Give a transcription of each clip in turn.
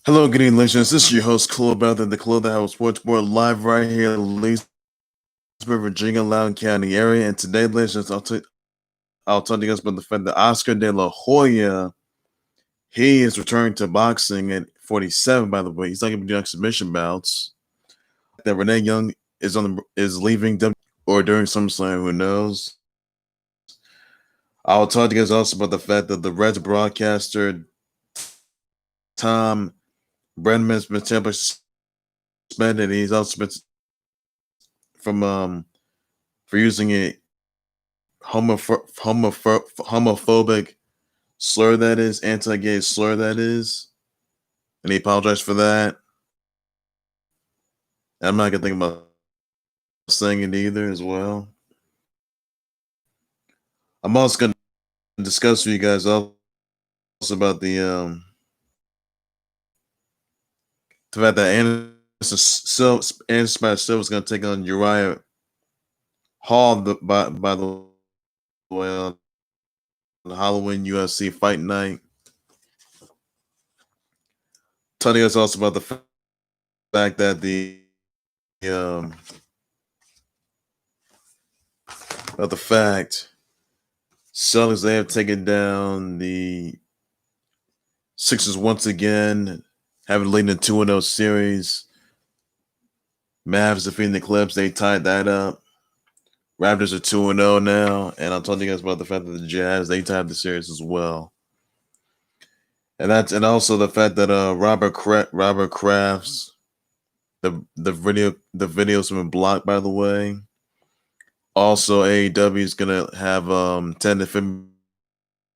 Hello, good evening, listeners. This is your host, Chloe Beth, the Clothing House Sports Board, live right here in Leesburg, Virginia, Loudoun County area. And today, listeners, I'll tell you guys about the fact that Oscar De La Hoya, he is returning to boxing at 47. By the way, he's not going to be doing exhibition bouts. That Renee Young is leaving or during SummerSlam, who knows? I'll talk to you guys also about the fact that the Reds broadcaster Tom Brenman's been temporarily suspended. He's also been from for using a homophobic slur, that is, anti-gay slur, that is, and he apologized for that. I'm not gonna think about saying it either as well. I'm also gonna discuss with you guys also about the fact that Anderson Silva is gonna take on Uriah Hall by the way on the Halloween UFC fight night. Telling us also about the fact that Celtics, they have taken down the Sixers once again, having leading a 2-0 series. Mavs defeating the Clips, they tied that up. Raptors are 2-0 now, and I'll tell you guys about the fact that the Jazz, they tied the series as well. And also the fact that Robert Kraft's the videos have been blocked, by the way. Also, AEW is gonna have 10 to 15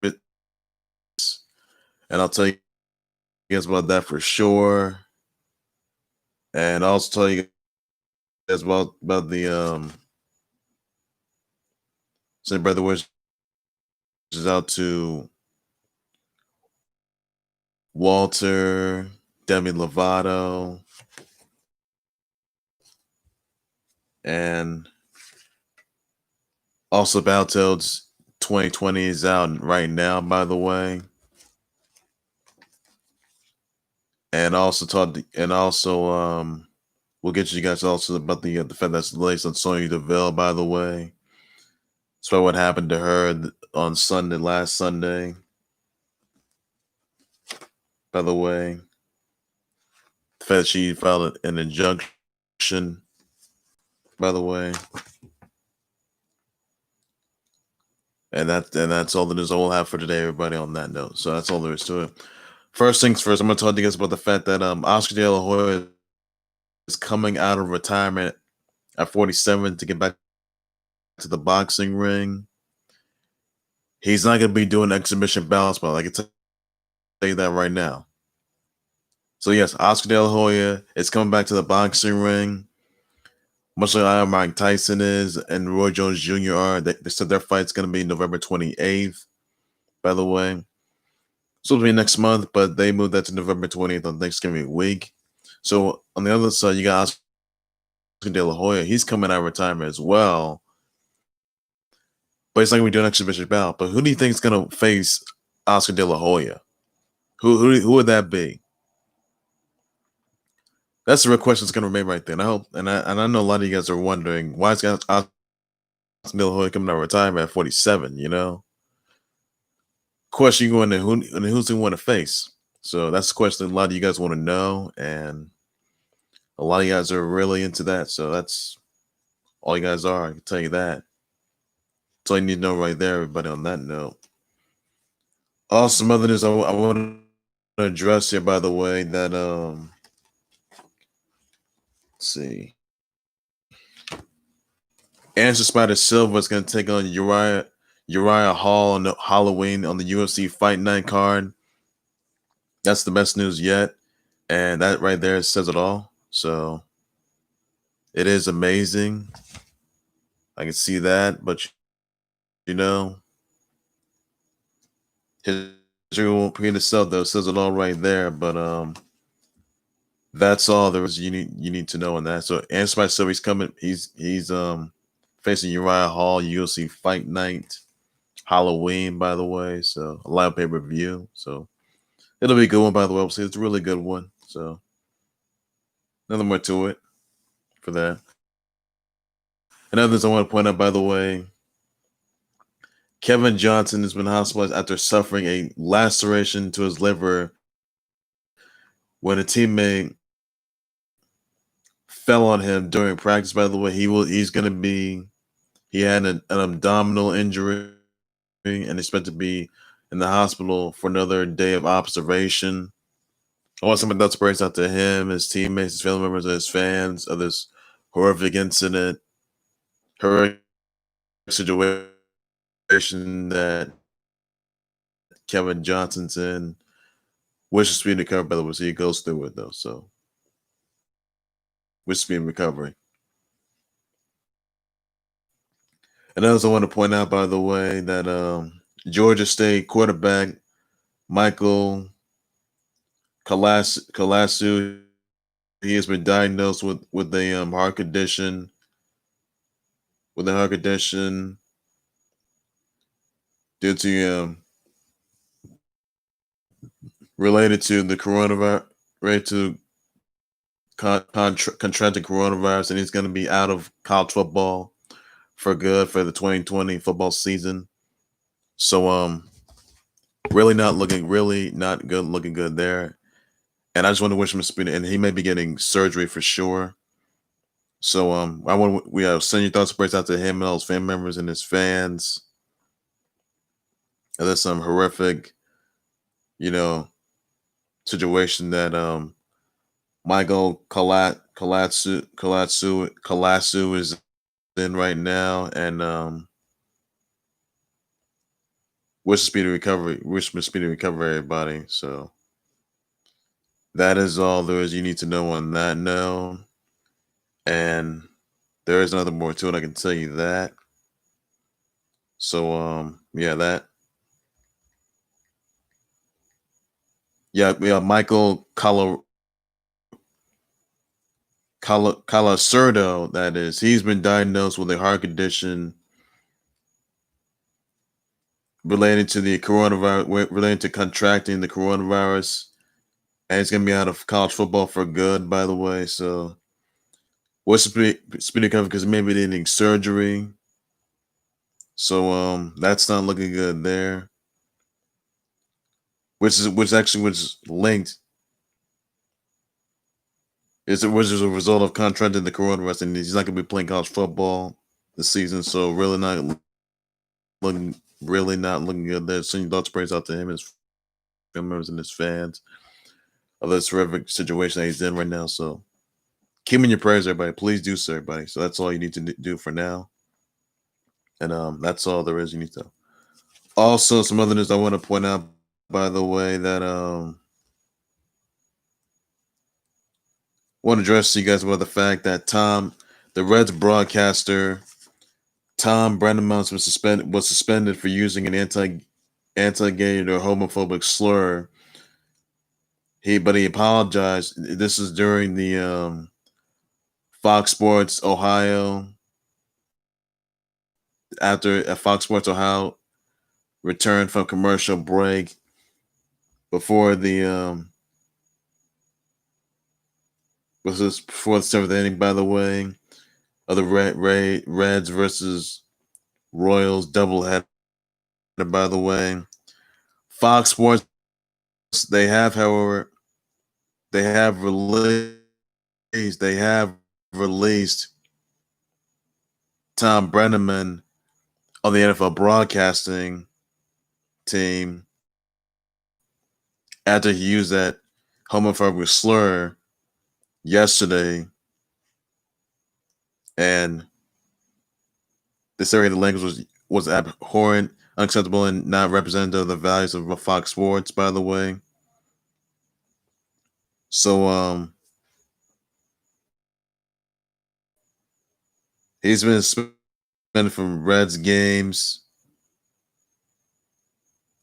bits, and I'll tell you guys about that for sure. And I'll also tell you guys about the say brother wishes out to Walter, Demi Lovato, and also Battletoads 2020 is out right now, by the way. And also we'll get you guys also about the fact that's the latest on Sonya Deville, by the way. So what happened to her on last Sunday. By the way, the fact that she filed an injunction, by the way. And that's all the news I will have for today, everybody, on that note. So that's all there is to it. First things first, I'm going to talk to you guys about the fact that Oscar De La Hoya is coming out of retirement at 47 to get back to the boxing ring. He's not going to be doing exhibition bouts, but I can tell you that right now. So yes, Oscar De La Hoya is coming back to the boxing ring, much like Mike Tyson is and Roy Jones Jr. are. They said their fight's going to be November 28th, by the way. So it'll be next month, but they moved that to November 20th on Thanksgiving week. So on the other side, you got Oscar De La Hoya. He's coming out of retirement as well. But he's not going to be doing an exhibition bout. But who do you think is going to face Oscar De La Hoya? Who would that be? That's the real question that's going to remain right there. And I hope, and I know a lot of you guys are wondering, why is Oscar De La Hoya coming out of retirement at 47, you know? Question going to who's going to want to face? So that's the question a lot of you guys want to know, and a lot of you guys are really into that. So that's all you guys are. I can tell you that. That's all you need to know right there, everybody, on that note. Also, some other news I want to address here, by the way, that let's see. Anderson Spider Silva is going to take on Uriah Hall on Halloween on the UFC Fight Night card. That's the best news yet. And that right there says it all. So it is amazing. I can see that. But, you know, history won't repeat itself, though. It says it all right there. But that's all there is you need to know on that. So Anderson Spider Silva, he's coming. He's facing Uriah Hall, UFC Fight Night, Halloween, by the way. So a live pay-per-view. So it'll be a good one, by the way. It's a really good one. So nothing more to it for that. And others I want to point out, by the way, Kevin Johnson has been hospitalized after suffering a laceration to his liver when a teammate fell on him during practice. By the way, he had an abdominal injury and expected to be in the hospital for another day of observation. I want some of thoughts prayers out to him, his teammates, his family members, and his fans of this horrific incident, horrific situation that Kevin Johnson's in. Wish speed recovery, by the way, so he goes through it though. So wish speed recovery. And I also want to point out, by the way, that Georgia State quarterback Michael Kalasu, he has been diagnosed with a heart condition, due to related to the coronavirus, related to contracting coronavirus, and he's going to be out of college football for good for the 2020 football season. So really not looking good there. And I just want to wish him a speedy, and he may be getting surgery for sure. So we send your thoughts and prayers out to him and all his family members and his fans. And there's some horrific, situation that Michael Kalasu is in right now, and wish him speedy recovery, everybody. So that is all there is you need to know on that note. And there is another more to it, I can tell you that. So Michael Calasurdo, that is, he's been diagnosed with a heart condition related to the coronavirus, related to contracting the coronavirus, and he's gonna be out of college football for good, by the way. So what's speedy recovery, because maybe needing surgery. So that's not looking good there. Which was linked. Which is a result of contracting the coronavirus, and he's not going to be playing college football this season. So really not looking good there. Send your thoughts, prayers out to him, his family members, and his fans of this horrific situation that he's in right now. So keep him in your prayers, everybody. Please do so, everybody. So that's all you need to do for now, and that's all there is you need to. Also, some other news I want to point out, by the way, that want to address you guys about the fact that the Reds broadcaster, Tom Brenneman, was suspended for using an anti-gay or homophobic slur. But he apologized. This is during the Fox Sports Ohio, after Fox Sports Ohio returned from commercial break before the before the seventh inning, by the way, of the Reds versus Royals doubleheader, by the way. Fox Sports, they have released Tom Brenneman on the NFL broadcasting team after he used that homophobic slur yesterday, and they say the language was abhorrent, unacceptable, and not representative of the values of Fox Sports, by the way. So he's been suspended from Reds games.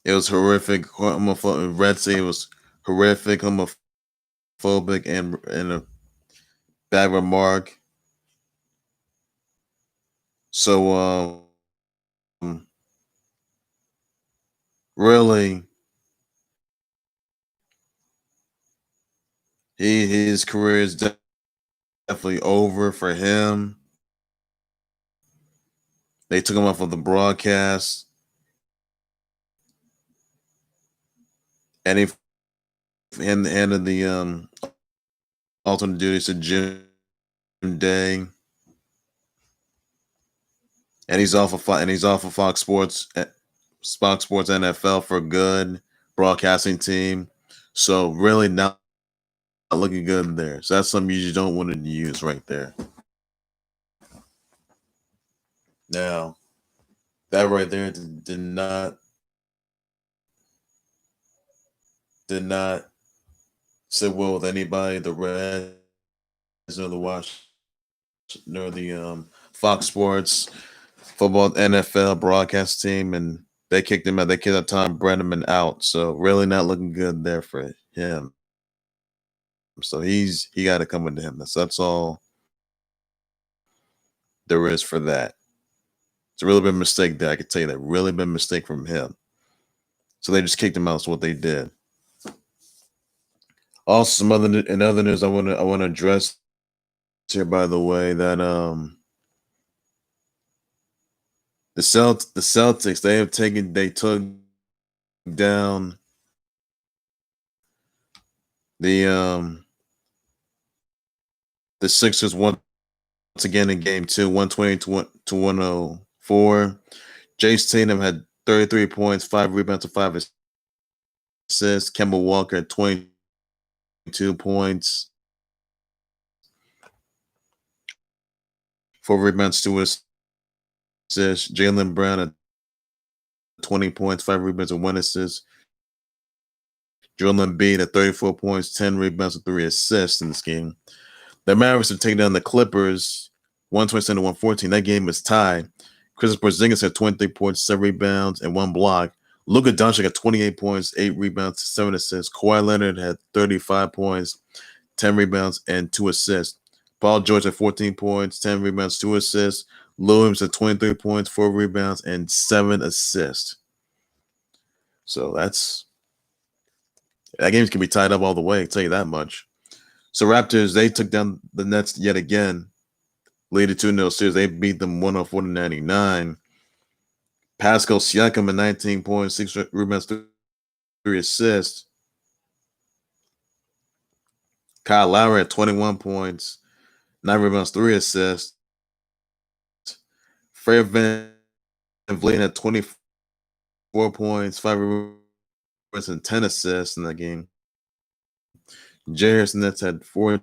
It was horrific. Reds say it was horrific, homophobic, and a bad remark. So really, his career is definitely over for him. They took him off of the broadcast, and he handed the alternate duties to Jim Day, and he's off of Fox Sports NFL for good broadcasting team. So really not looking good there. So that's something you don't want to use right there. Now, that right there did not sit well with anybody. The Reds or the Fox Sports football NFL broadcast team, and they kicked him out. They kicked out Tom Brenneman out. So really not looking good there for him. So he got to come into him. That's all there is for that. It's really been a mistake there. I can tell you that. Really been a mistake from him. So they just kicked him out. That's what they did. Also, other news I want to address here, by the way, that the Celtics they took down the Sixers once again in game 2, 120 to 104. Jace Tatum had 33 points, 5 rebounds, and 5 assists. Kemba Walker had 22 points, 4 rebounds, 2 assists. Jaylen Brown had 20 points, 5 rebounds, and 1 assist. Joel Embiid at 34 points, 10 rebounds, and 3 assists in this game. The Mavericks have taken down the Clippers 127 to 114. That game is tied. Kristaps Porzingis had 23 points, 7 rebounds, and 1 block. Luka Doncic had 28 points, 8 rebounds, 7 assists. Kawhi Leonard had 35 points, 10 rebounds, and 2 assists. Paul George had 14 points, 10 rebounds, 2 assists. Lou Williams had 23 points, 4 rebounds, and 7 assists. So that game can be tied up all the way, I'll tell you that much. So Raptors, they took down the Nets yet again. Leading 2-0 series. They beat them 104 to 99. Pascal Siakam at 19 points, 6 rebounds, 3 assists. Kyle Lowry at 21 points, 9 rebounds, 3 assists. Fred VanVleet had 24 points, 5 rebounds, and 10 assists in that game. J.R. Nets had 14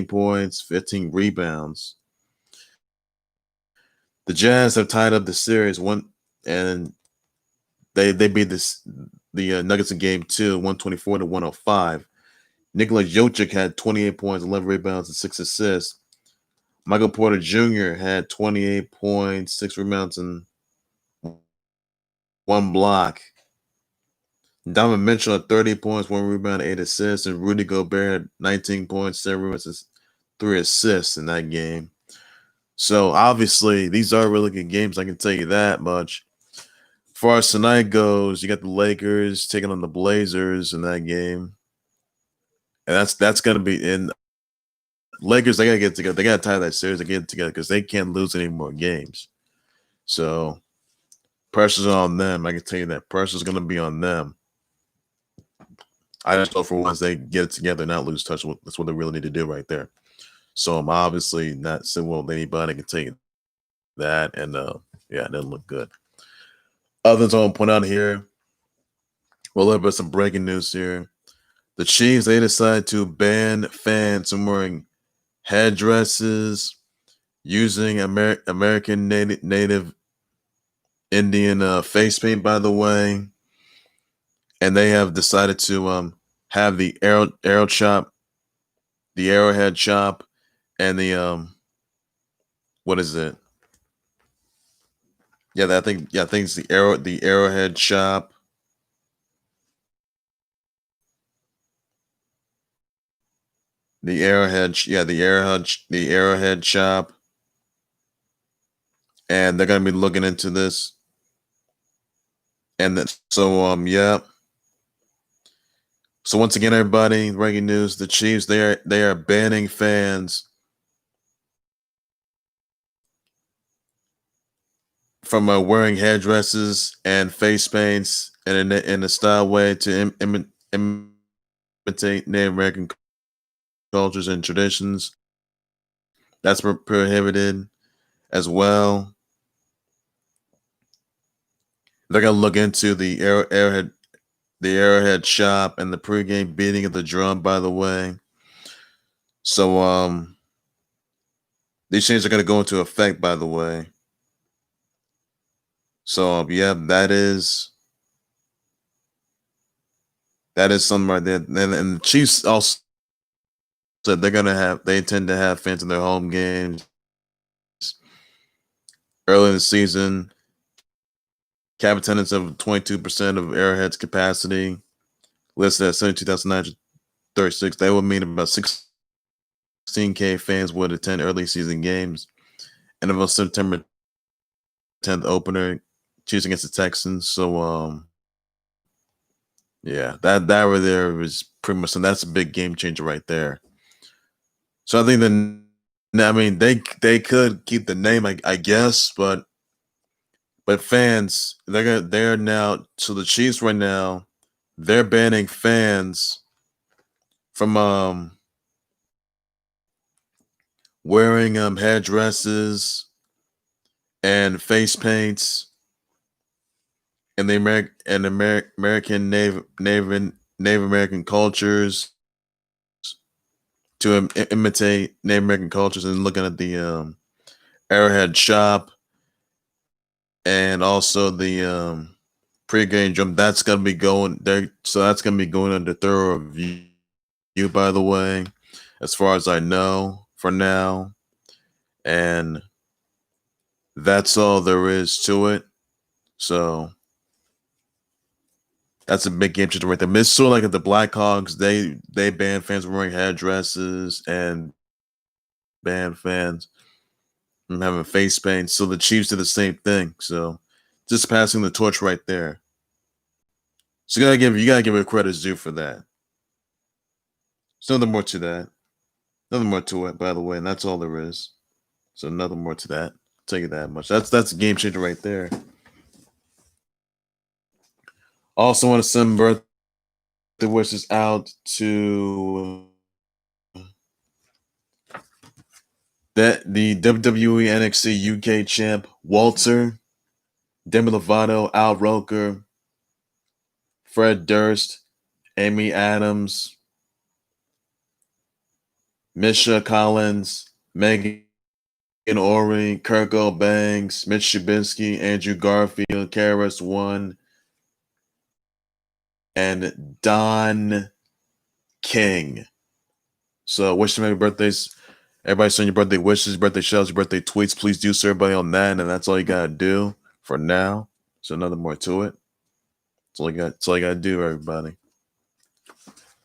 points, 15 rebounds. The Jazz have tied up the series and they beat the Nuggets in game 2, 124 to 105. Nikola Jokic had 28 points, 11 rebounds, and 6 assists. Michael Porter Jr. had 28 points, 6 rebounds, and 1 block. Donovan Mitchell had 30 points, 1 rebound, 8 assists, and Rudy Gobert had 19 points, 7 rebounds, and 3 assists in that game. So obviously, these are really good games. I can tell you that much. As far as tonight goes, you got the Lakers taking on the Blazers in that game, and that's going to be in. Lakers, they got to get together. They got to tie that series to get together because they can't lose any more games. So pressure's on them. I can tell you that pressure's going to be on them. I just hope for once they get it together and not lose touch. That's what they really need to do right there. So I'm obviously not sitting with anybody. I can tell you that. And yeah, it doesn't look good. Other things I want to point out here. Well, a little bit of some breaking news here. The Chiefs, they decided to ban fans from wearing headdresses, using American native Indian face paint, by the way. And they have decided to have the arrow chop, the arrowhead chop, and the what is it? Yeah, I think it's the arrowhead chop. The arrowhead chop. And they're gonna be looking into this. And then, so yeah. So once again, everybody, breaking news: the Chiefs they are banning fans from wearing headdresses and face paints in a style way to imitate Native American cultures and traditions. That's prohibited as well. They're gonna look into the Arrowhead shop and the pregame beating of the drum. By the way, so these changes are gonna go into effect. By the way, so yeah, that is something right there. And the Chiefs also said they intend to have fans in their home games early in the season. Cap attendance of 22% of Arrowhead's capacity, listed at 72,936. That would mean about 16K fans would attend early season games. And about September 10th opener, Chiefs against the Texans. So yeah, that right there is pretty much, and that's a big game changer right there. So I think they could keep the name, I guess, but fans, they're now, so the Chiefs right now, they're banning fans from wearing headdresses and face paints in the American Native American cultures to imitate Native American cultures, and looking at the Arrowhead shop and also the pregame drum. That's gonna be going there, so that's gonna be going under thorough review. By the way, as far as I know, for now, and that's all there is to it. So that's a big game changer right there. It's sort of like at the Blackhawks, they ban fans from wearing headdresses and ban fans from having face paint. So the Chiefs did the same thing. So just passing the torch right there. So you gotta give it credit due for that. There's nothing more to that. Nothing more to it, by the way, and that's all there is. So nothing more to that. I'll tell you that much. That's a game changer right there. Also want to send birthday wishes out to the WWE NXT UK champ Walter, Demi Lovato, Al Roker, Fred Durst, Amy Adams, Misha Collins, Megan Ori, Kirko Banks, Mitch Trubisky, Andrew Garfield, Karis One, and Don King. So wish them happy birthdays. Everybody send your birthday wishes, birthday shouts, your birthday tweets. Please do so, everybody, on that, and that's all you gotta do for now. So nothing more to it. That's all you got. That's all you gotta do, everybody.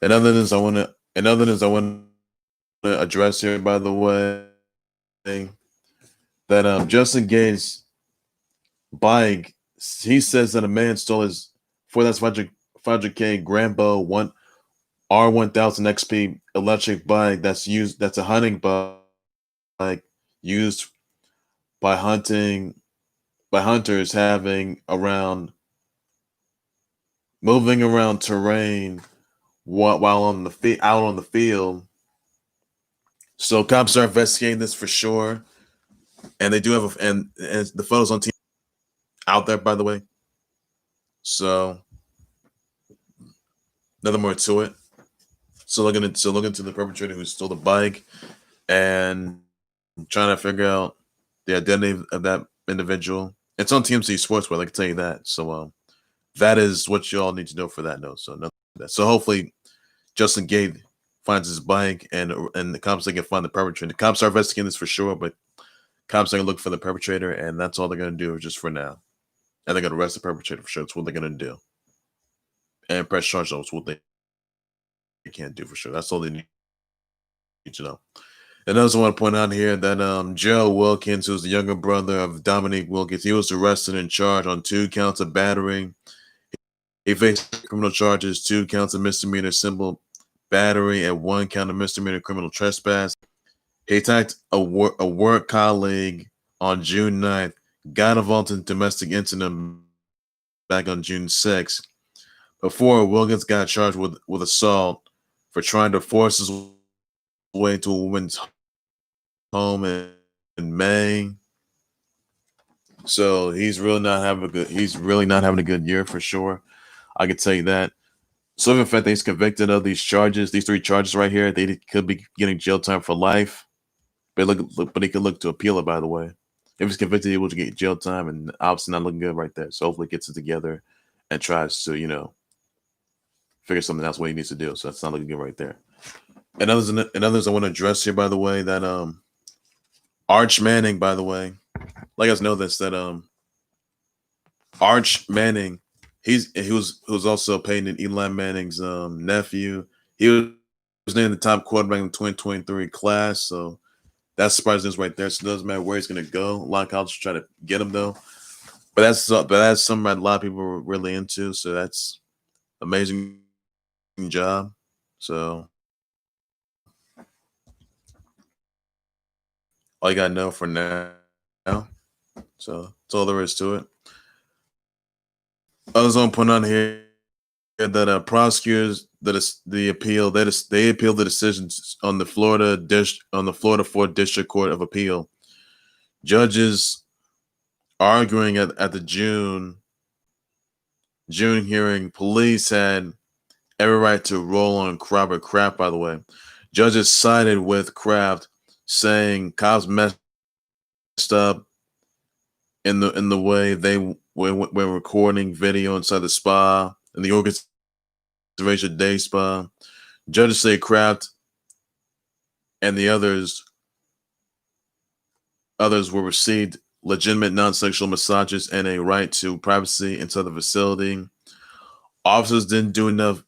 And other than this, I want to address here, by the way, that Justin Gage's bike. He says that a man stole his 500K Rambo R1000XP electric bike that's used. That's a hunting bike used by hunters moving around terrain while out on the field. So cops are investigating this for sure, and they do have and the photos on TV out there, by the way. So nothing more to it. So looking into the perpetrator who stole the bike and trying to figure out the identity of that individual. It's on TMC Sports, I can tell you that. So that is what you all need to know for that note. So nothing like that. So hopefully Justin Gate finds his bike and the cops can find the perpetrator. The cops are investigating this for sure, but cops are gonna look for the perpetrator, and that's all they're gonna do just for now. And they're gonna arrest the perpetrator for sure. That's what they're gonna do. And press charges. That's what they can't do for sure. That's all they need to know. And I also want to point out here that Gerald Wilkins, who's the younger brother of Dominique Wilkins, he was arrested and charged on 2 counts of battery. He faced criminal charges, 2 counts of misdemeanor simple battery and 1 count of misdemeanor criminal trespass. He attacked a work colleague on June 9th, got involved in domestic incident back on June 6th. Before, Wilkins got charged with assault for trying to force his way into a woman's home in May. So he's really not having a good year for sure. I can tell you that. So in fact, he's convicted of these 3 charges right here. They could be getting jail time for life. But he could look to appeal it, by the way. If he's convicted, he will get jail time, and obviously not looking good right there. So hopefully he gets it together and tries to, figure something else what he needs to do. So that's not looking good right there. And others I want to address here, by the way, that Arch Manning, by the way, let you guys know this, that Arch Manning, he was also Peyton Eli Manning's nephew. He was named the top quarterback in the 2023 class. So that's surprising right there. So it doesn't matter where he's going to go. A lot of colleges try to get him though, but that's something a lot of people were really into. So that's amazing job. So all you gotta know for now. So that's all there is to it. I was going to point out here that prosecutors they appealed the decisions on the Florida 4th District Court of Appeal. Judges arguing at the June hearing, police had every right to roll on Robert Kraft, by the way. Judges sided with Kraft, saying cops messed up in the way they were recording video inside the spa and the Organization Day Spa. Judges say Kraft and the others were received legitimate non-sexual massages and a right to privacy inside the facility. Officers didn't do enough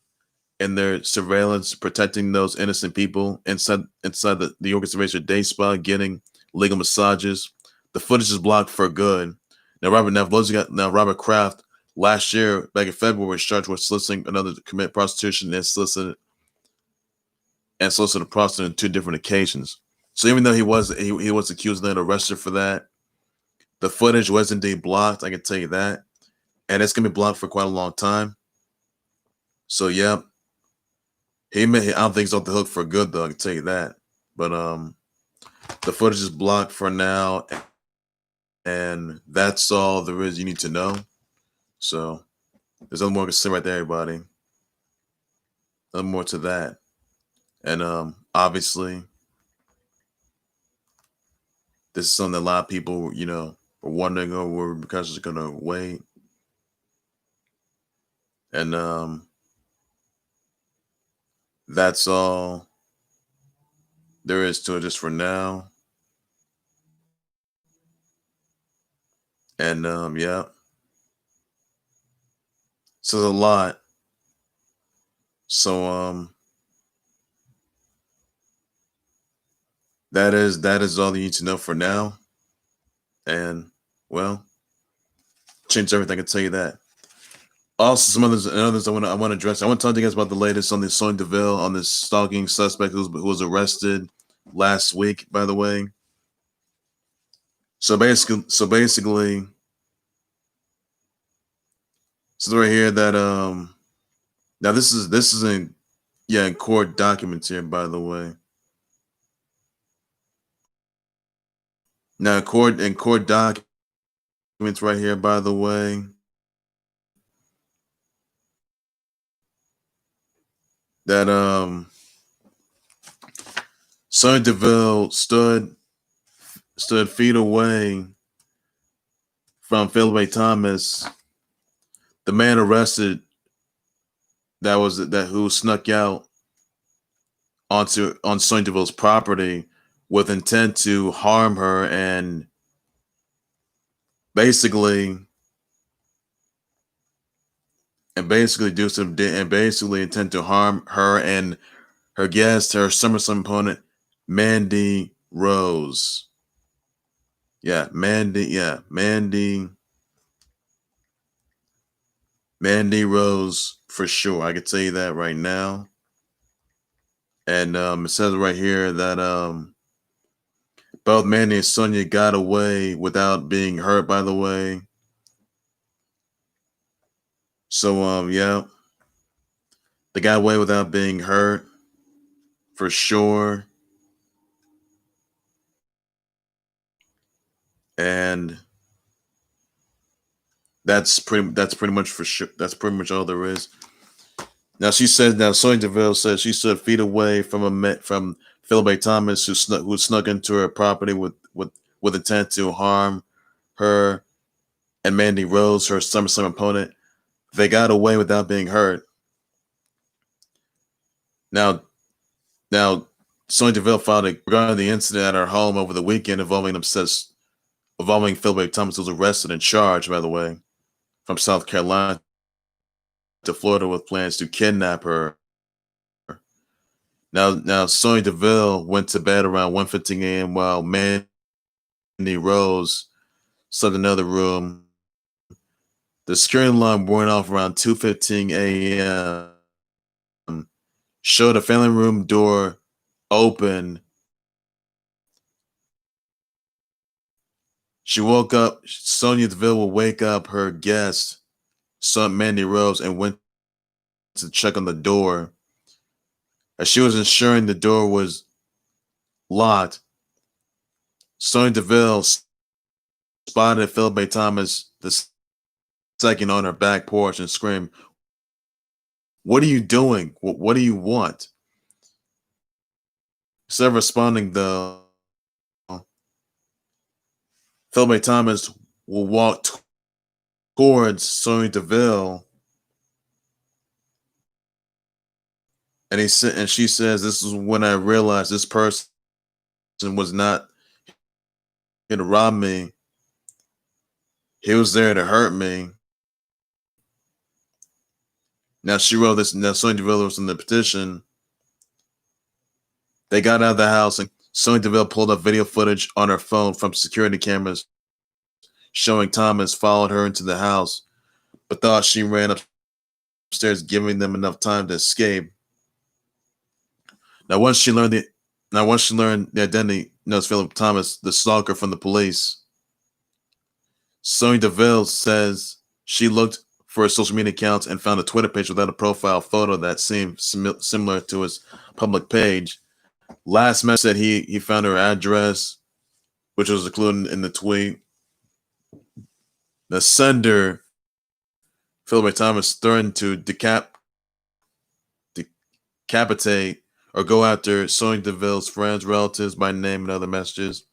in their surveillance protecting those innocent people inside the Organization Day Spa getting legal massages. The footage is blocked for good. Now Robert Kraft last year, back in February, was charged with soliciting another to commit prostitution and solicited a prostitute on 2 different occasions. So even though he was accused and then arrested for that, the footage was indeed blocked. I can tell you that, and it's gonna be blocked for quite a long time. So yeah, I don't think he's off the hook for good though. I can tell you that. But the footage is blocked for now, and that's all there is you need to know. So there's nothing more to say right there, everybody. Nothing more to that. And obviously, this is something that a lot of people, were wondering, were because it's gonna wait. And that's all there is to it just for now. And yeah. So there's a lot. So that is all you need to know for now. And well, change everything, I can tell you that. Also, some others I want to address. I want to talk to you guys about the latest on the Sonia Deville, on this stalking suspect who was arrested last week, by the way. So basically, right here that now this is in court documents here, by the way. Now court documents right here, by the way. That Sonia Deville stood feet away from Philip Thomas, the man arrested who snuck out on Sonia Deville's property with intent to harm her and basically intend to harm her and her guest, her SummerSlam opponent, Mandy Rose. Mandy Mandy Rose for sure. I can tell you that right now. And it says right here that both Mandy and Sonya got away without being hurt, by the way. So yeah. They got away without being hurt for sure. And that's pretty much for sure. That's pretty much all there is. Now Sonya Deville said she stood feet away from Philip Thomas, who snuck into her property with intent to harm her and Mandy Rose, her SummerSlam opponent. They got away without being hurt. Now Sonya Deville filed regarding the incident at her home over the weekend involving Philip Thomas, who was arrested and charged, by the way, from South Carolina to Florida with plans to kidnap her. Now Sonya Deville went to bed around 1:15 a.m. while Mandy Rose slept in another room. The security alarm went off around 2:15 a.m. Showed a family room door open. She woke up. Sonya Deville will wake up her guest, son Mandy Rose, and went to check on the door. As she was ensuring the door was locked, Sonya Deville spotted Philip Thomas II on her back porch and screamed, "What are you doing? What do you want?" Instead of responding, though, Philip Thomas will walk towards Sonya Deville, and she says, "This is when I realized this person was not here to rob me. He was there to hurt me." Now she wrote this. Now Sonya Deville was in the petition. They got out of the house, and Sonya Deville pulled up video footage on her phone from security cameras showing Thomas followed her into the house, but thought she ran upstairs, giving them enough time to escape. Now, once she learned the identity of Philip Thomas, the stalker from the police, Sonya Deville says she looked for his social media accounts and found a Twitter page without a profile photo that seemed similar to his public page. Last message said he found her address, which was included in the tweet. The sender, Philip Thomas, threatened to decapitate or go after Sonya Deville's friends, relatives by name, and other messages.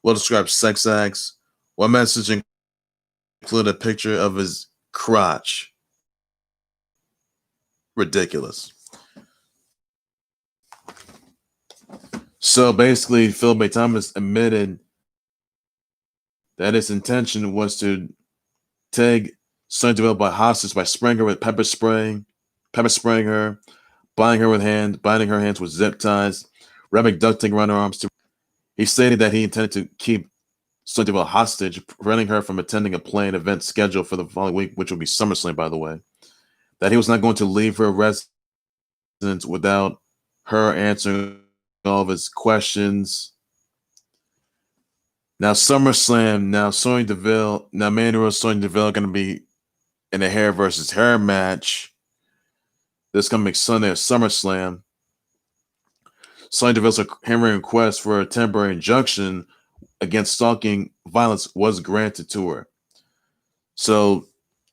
Well described sex acts. One message included a picture of his crotch. Ridiculous. So basically, Philip Thomas admitted that his intention was to take Sonya Deville by hostage by spraying her with pepper spraying her, binding her hands with zip ties, wrapping duct tape around her arms. He stated that he intended to keep Sonya Deville hostage, preventing her from attending a planned event scheduled for the following week, which will be SummerSlam, by the way. That he was not going to leave her residence without her answering all of his questions. Now SummerSlam, Mandy Rose, Sonya Deville going to be in a hair versus hair match this coming Sunday at SummerSlam. Sonya Deville's hammering request for a temporary injunction against stalking violence was granted to her. So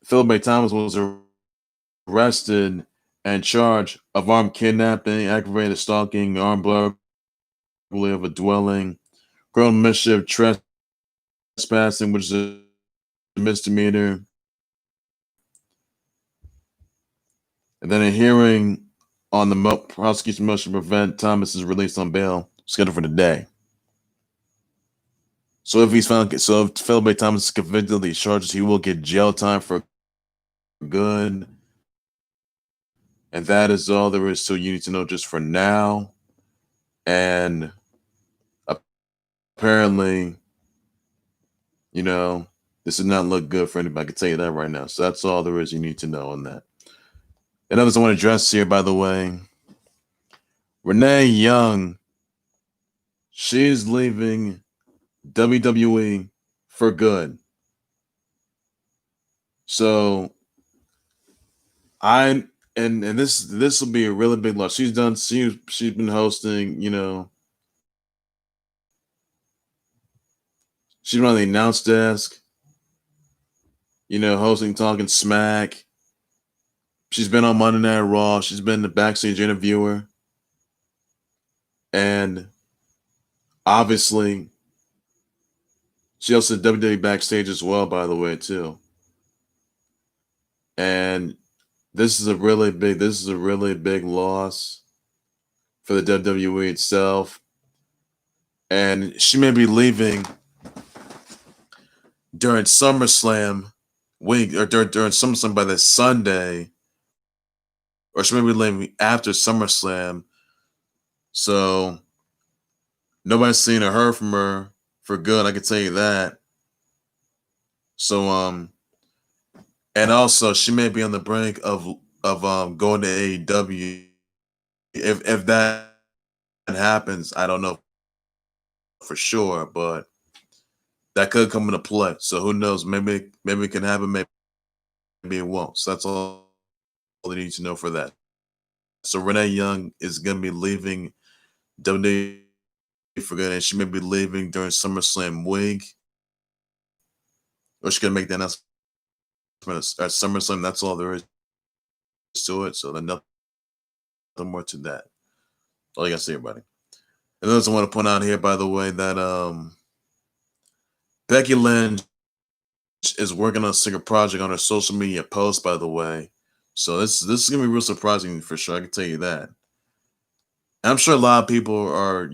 Philip Thomas was arrested and charged of armed kidnapping, aggravated stalking, armed burglary of a dwelling, criminal mischief, trespassing, which is a misdemeanor. And then a hearing on the prosecution motion to prevent Thomas's release on bail scheduled for today. So if Philip Thomas is convicted of these charges, he will get jail time for good. And that is all there is to you need to know just for now. And apparently, This did not look good for anybody. I can tell you that right now. So that's all there is you need to know on that. And others I want to address here, by the way, Renee Young, she's leaving WWE for good. So I and this will be a really big loss. She's been hosting, she's been on the announce desk, hosting Talking Smack. She's been on Monday Night Raw. She's been the backstage interviewer. And obviously, she also did WWE backstage as well, by the way, too. And this is a really big loss for the WWE itself. And she may be leaving during SummerSlam week, or during SummerSlam by this Sunday, or she may be leaving after SummerSlam. So nobody's seen or heard from her for good, I can tell you that. So and also she may be on the brink of going to AEW. If that happens, I don't know for sure, but that could come into play. So who knows? Maybe it can happen, maybe it won't. So that's all you need to know for that. So Renee Young is gonna be leaving WWE for good, and she may be leaving during SummerSlam week. Or she's gonna make the announcement at SummerSlam. That's all there is to it. So then nothing more to that. All you gotta say, everybody. And then I want to point out here, by the way, that Becky Lynch is working on a secret project on her social media post, by the way. So this is gonna be real surprising for sure. I can tell you that. And I'm sure a lot of people are,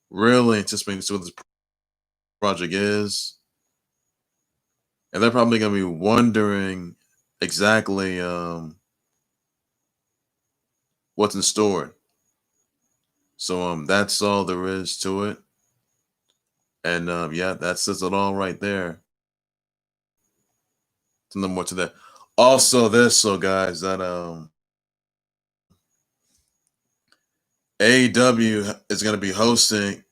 really anticipating to see what this project is. And they're probably gonna be wondering exactly what's in store. So that's all there is to it. And yeah, that says it all right there. No more to that. Also, guys, that AEW is going to be hosting.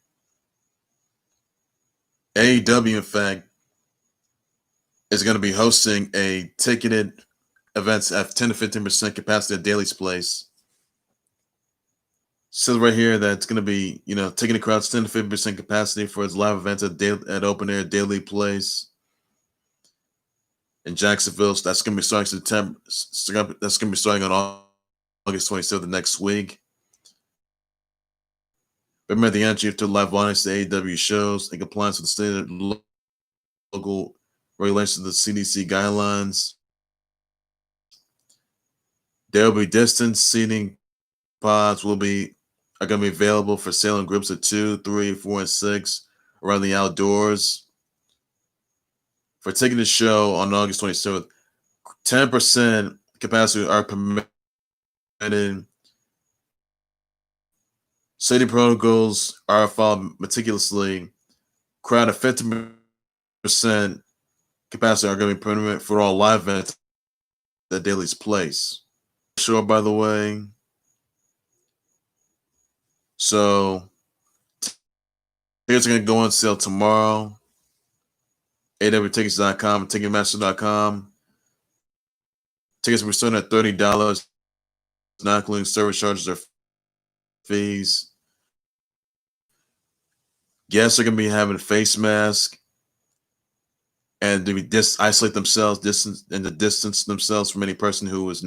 AEW, in fact, is going to be hosting a ticketed events at 10 to 15% capacity at Daly's Place. Says right here that it's going to be, ticketed crowds 10 to 50% capacity for its live events at open air Daly Place in Jacksonville. So that's going to be starting September. That's going to be starting on August 27th next week. Remember the entry to live audience to AEW shows in compliance with the state local regulations of the CDC guidelines. There will be distance seating pods are going to be available for sale in groups of 2, 3, 4, and 6 around the outdoors. For taking the show on August 27th, 10% capacity are permitted. Safety protocols are followed meticulously. Crowd of 50% capacity are going to be permitted for all live events at Daly's Place. Sure, by the way. So tickets are going to go on sale tomorrow. awtickets.com and Ticketmaster.com. Tickets will be starting at $30, not including service charges or fees. Guests are going to be having a face mask and to isolate themselves, distance themselves from any person who is